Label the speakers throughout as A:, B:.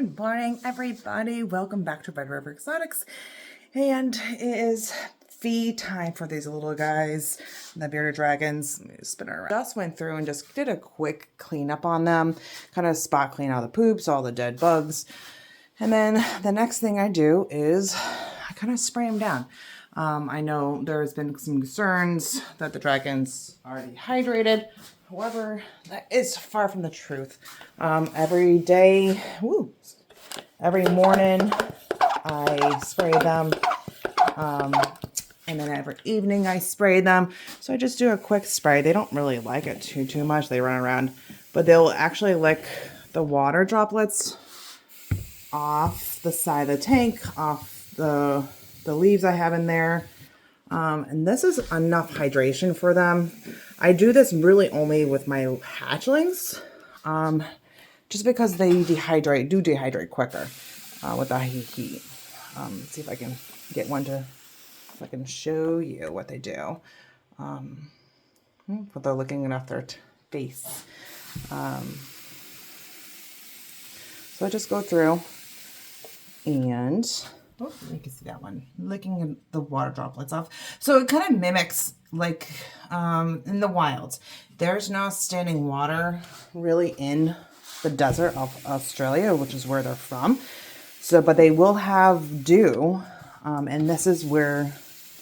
A: Good morning, everybody. Welcome back to Red River Exotics. And it is feed time for these little guys, the bearded dragons. Spin around. Just went through and just did a quick cleanup on them, kind of spot clean all the poops, all the dead bugs. And then the next thing I do is I kind of spray them down. I know there's been some concerns that the dragons are dehydrated. However, that is far from the truth. Every day, every morning, I spray them. And then every evening I spray them. So I just do a quick spray. They don't really like it too much. They run around, but they'll actually lick the water droplets off the side of the tank, off the leaves I have in there. And this is enough hydration for them. I do this really only with my hatchlings, just because they do dehydrate quicker with the heat. Let's see if I can get one if I can show you what they do. But they're looking off their face. So I just go through and you can see that one licking the water droplets off. So it kind of mimics like in the wilds. There's no standing water really in the desert of Australia, which is where they're from. So, but they will have dew, and this is where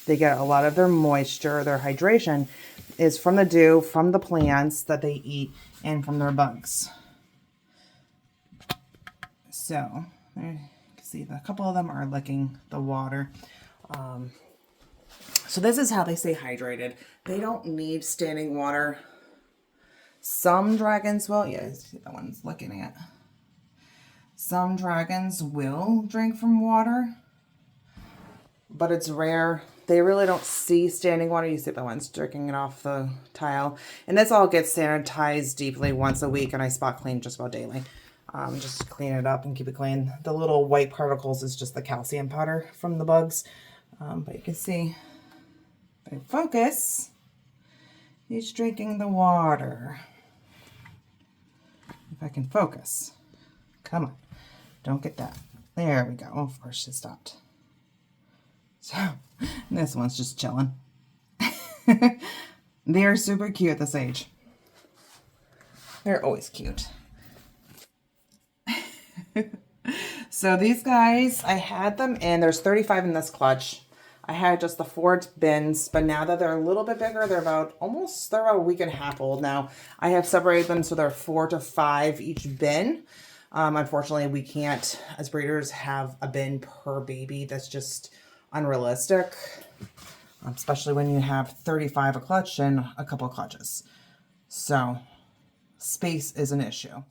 A: they get a lot of their moisture, their hydration is from the dew, from the plants that they eat, and from their bugs. So there. See, a couple of them are licking the water. So this is how they stay hydrated. They don't need standing water. Some dragons will. Yeah, see that one's looking at. Some dragons will drink from water, but it's rare. They really don't see standing water. You see the ones drinking it off the tile. And this all gets sanitized deeply once a week, and I spot clean just about daily. Just to clean it up and keep it clean. The little white particles is just the calcium powder from the bugs. But you can see, if I focus, he's drinking the water. If I can focus. Come on. Don't get that. There we go. Oh, of course it stopped. So, this one's just chilling. They're super cute at this age. They're always cute. So these guys, I had them in, there's 35 in this clutch. I had just the 4 bins, but now that they're a little bit bigger, they're about a week and a half old now. I have separated them so they're 4 to 5 each bin. Unfortunately, we can't, as breeders, have a bin per baby. That's just unrealistic, especially when you have 35 a clutch and a couple of clutches. So space is an issue.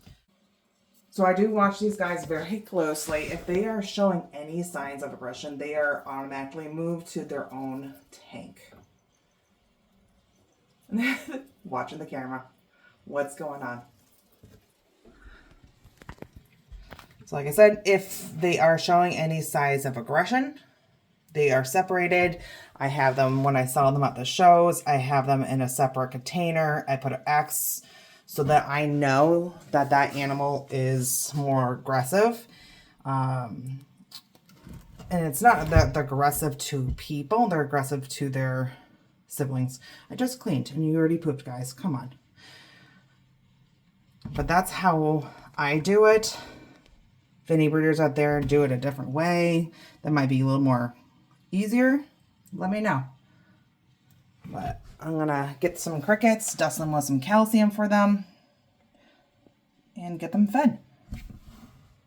A: So I do watch these guys very closely. If they are showing any signs of aggression, they are automatically moved to their own tank. Watching the camera. What's going on? So like I said, if they are showing any signs of aggression, they are separated. I have them, when I saw them at the shows, I have them in a separate container. I put an X so that I know that that animal is more aggressive. And it's not that they're aggressive to people, they're aggressive to their siblings. I just cleaned and you already pooped, guys. Come on. But that's how I do it. If any breeders out there do it a different way, that might be a little more easier, let me know. But I'm gonna get some crickets, dust them with some calcium for them, and get them fed.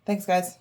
A: Thanks, guys.